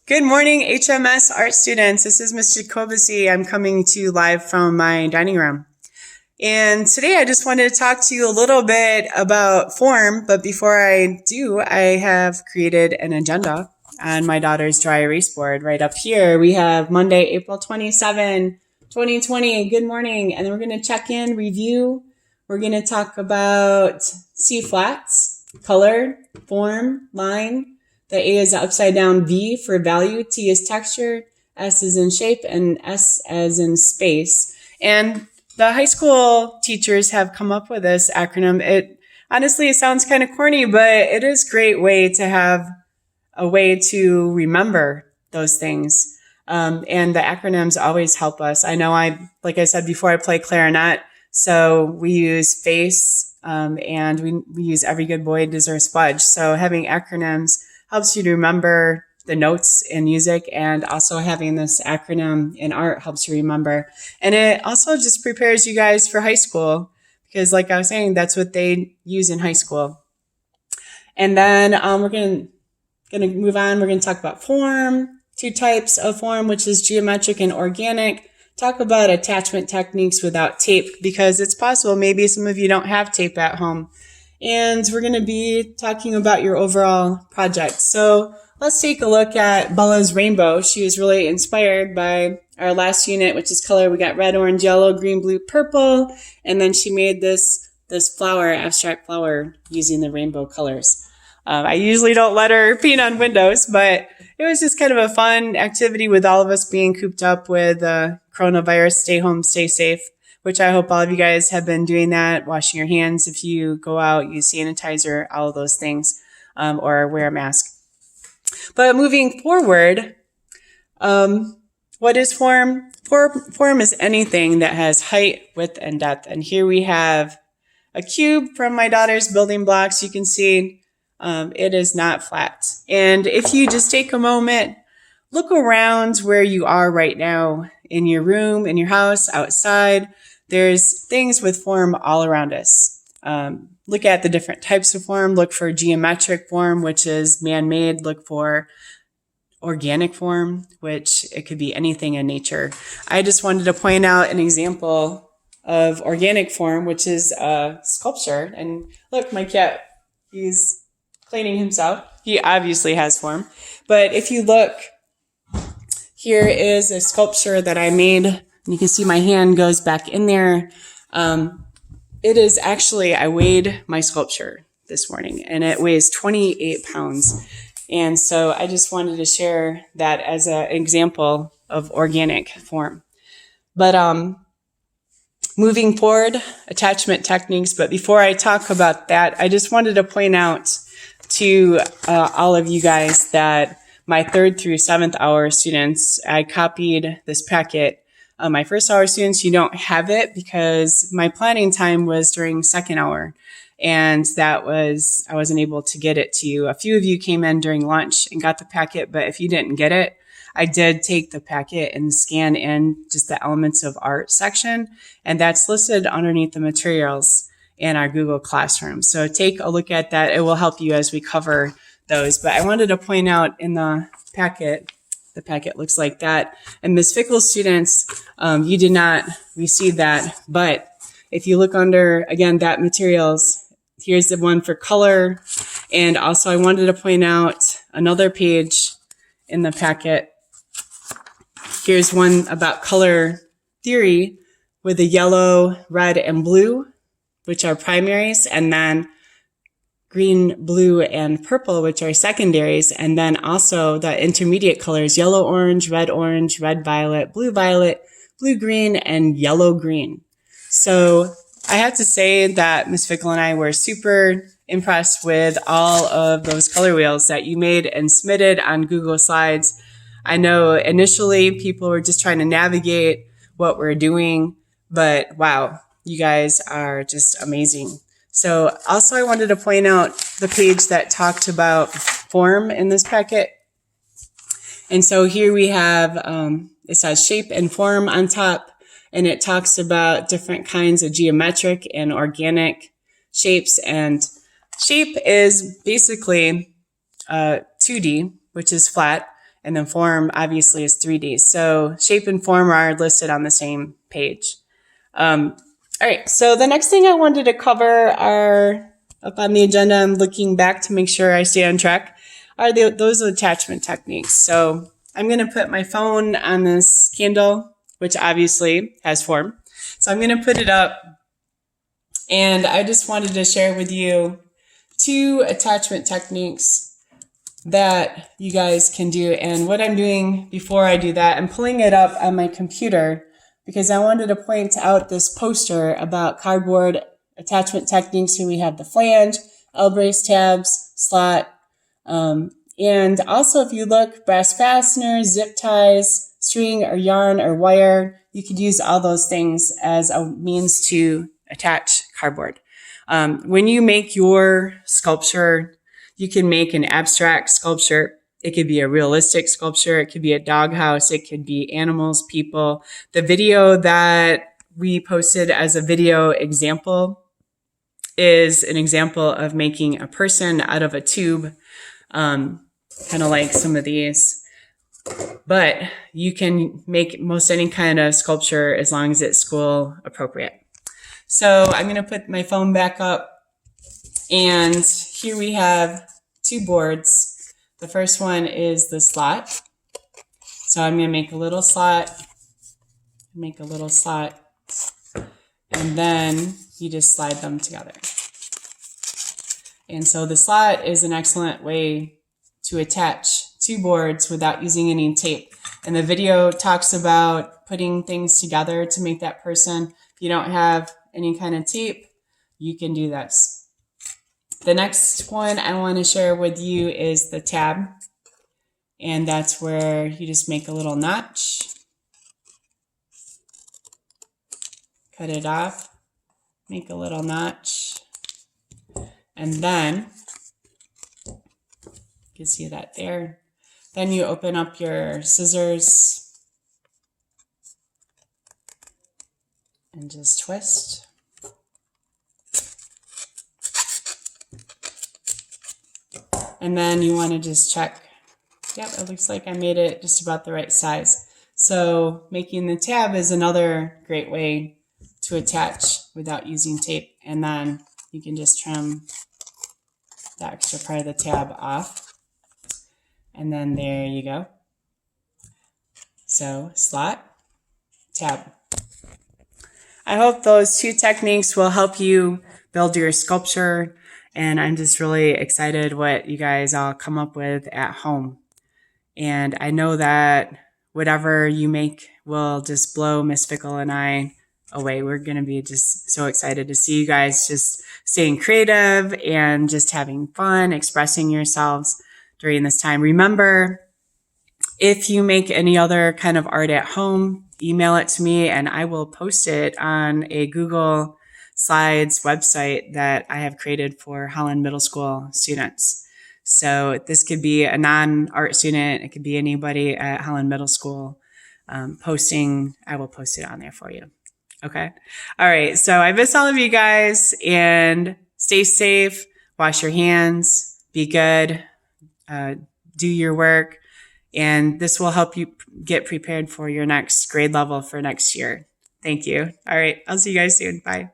Good morning, HMS art students. This is Ms. Jacobusse. I'm coming to you live from my dining room. And today I just wanted to talk to you a little bit about form, but before I do, I have created an agenda on my daughter's dry erase board. Right up here, we have Monday, April 27, 2020. Good morning. And then we're going to check in, review. We're going to talk about C flats, color, form, line. The A is upside down V for value, T is texture, S is in shape, and S as in space. And the high school teachers have come up with this acronym. It sounds kind of corny, but it is a great way to have a way to remember those things. And the acronyms always help us. I know like I said before, I play clarinet, so we use FACE, and we use Every Good Boy Deserves Fudge. So having acronyms helps you to remember the notes in music, and also having this acronym in art helps you remember. And it also just prepares you guys for high school, because like I was saying, that's what they use in high school. And then we're going to move on. We're going to talk about form, two types of form, which is geometric and organic. Talk about attachment techniques without tape, because it's possible maybe some of you don't have tape at home. And we're going to be talking about your overall project. So let's take a look at Bella's rainbow. She was really inspired by our last unit, which is color. We got red, orange, yellow, green, blue, purple. And then she made this flower, abstract flower, using the rainbow colors. I usually don't let her paint on windows, but it was just kind of a fun activity with all of us being cooped up with coronavirus. Stay home, stay safe, which I hope all of you guys have been doing that, washing your hands if you go out, use sanitizer, all of those things, or wear a mask. But moving forward, what is form? Form is anything that has height, width, and depth. And here we have a cube from my daughter's building blocks. You can see it is not flat. And if you just take a moment, look around where you are right now, in your room, in your house, outside. There's things with form all around us. Look at the different types of form. Look for geometric form, which is man-made. Look for organic form, which it could be anything in nature. I just wanted to point out an example of organic form, which is a sculpture. And look, my cat, he's cleaning himself. He obviously has form. But if you look, here is a sculpture that I made. You can see my hand goes back in there. It is actually, I weighed my sculpture this morning, and it weighs 28 pounds. And so I just wanted to share that as an example of organic form. But moving forward, attachment techniques. But before I talk about that, I just wanted to point out to all of you guys that my 3rd through 7th hour students, I copied this packet. My 1st hour students, you don't have it because my planning time was during 2nd hour, and I wasn't able to get it to you. A few of you came in during lunch and got the packet, but if you didn't get it, I did take the packet and scan in just the elements of art section, and that's listed underneath the materials in our Google Classroom. So take a look at that. It will help you as we cover those. But I wanted to point out in the packet looks like that. And Ms. Fickle's students, you did not receive that. But if you look under, again, that materials, here's the one for color. And also I wanted to point out another page in the packet. Here's one about color theory with the yellow, red, and blue, which are primaries, and then green, blue, and purple, which are secondaries, and then also the intermediate colors, yellow, orange, red, violet, blue, green, and yellow, green. So I have to say that Ms. Fickle and I were super impressed with all of those color wheels that you made and submitted on Google Slides. I know initially people were just trying to navigate what we're doing, but wow, you guys are just amazing. So also I wanted to point out the page that talked about form in this packet. And so here we have, it says shape and form on top, and it talks about different kinds of geometric and organic shapes. And shape is basically 2D, which is flat, And then form obviously is 3D. So shape and form are listed on the same page. All right, so the next thing I wanted to cover are up on the agenda. I'm looking back to make sure I stay on track. Those attachment techniques. So I'm going to put my phone on this candle, which obviously has form. So I'm going to put it up, and I just wanted to share with you 2 attachment techniques that you guys can do. And what I'm doing before I do that, I'm pulling it up on my computer because I wanted to point out this poster about cardboard attachment techniques. Here we have the flange, L-brace tabs, slot, and also if you look, brass fasteners, zip ties, string or yarn or wire, you could use all those things as a means to attach cardboard. When you make your sculpture, you can make an abstract sculpture. It could be a realistic sculpture. It could be a doghouse. It could be animals, people. The video that we posted as a video example is an example of making a person out of a tube, kind of like some of these. But you can make most any kind of sculpture as long as it's school appropriate. So I'm going to put my phone back up, and here we have 2 boards. The first one is the slot. So I'm going to make a little slot, and then you just slide them together. And so the slot is an excellent way to attach 2 boards without using any tape. And the video talks about putting things together to make that person. If you don't have any kind of tape, you can do this. The next one I want to share with you is the tab. And that's where you just make a little notch, cut it off, make a little notch, and then you can see that there. Then you open up your scissors and just twist. And then you want to just check. Yep, it looks like I made it just about the right size. So making the tab is another great way to attach without using tape. And then you can just trim the extra part of the tab off. And then there you go. So slot, tab. I hope those 2 techniques will help you build your sculpture. And I'm just really excited what you guys all come up with at home. And I know that whatever you make will just blow Miss Fickle and I away. We're going to be just so excited to see you guys just staying creative and just having fun, expressing yourselves during this time. Remember, if you make any other kind of art at home, email it to me and I will post it on a Google Slides website that I have created for Holland Middle School students. So this could be a non-art student. It could be anybody at Holland Middle School posting. I will post it on there for you. Okay. All right. So I miss all of you guys, and stay safe. Wash your hands. Be good. Do your work. And this will help you get prepared for your next grade level for next year. Thank you. All right. I'll see you guys soon. Bye.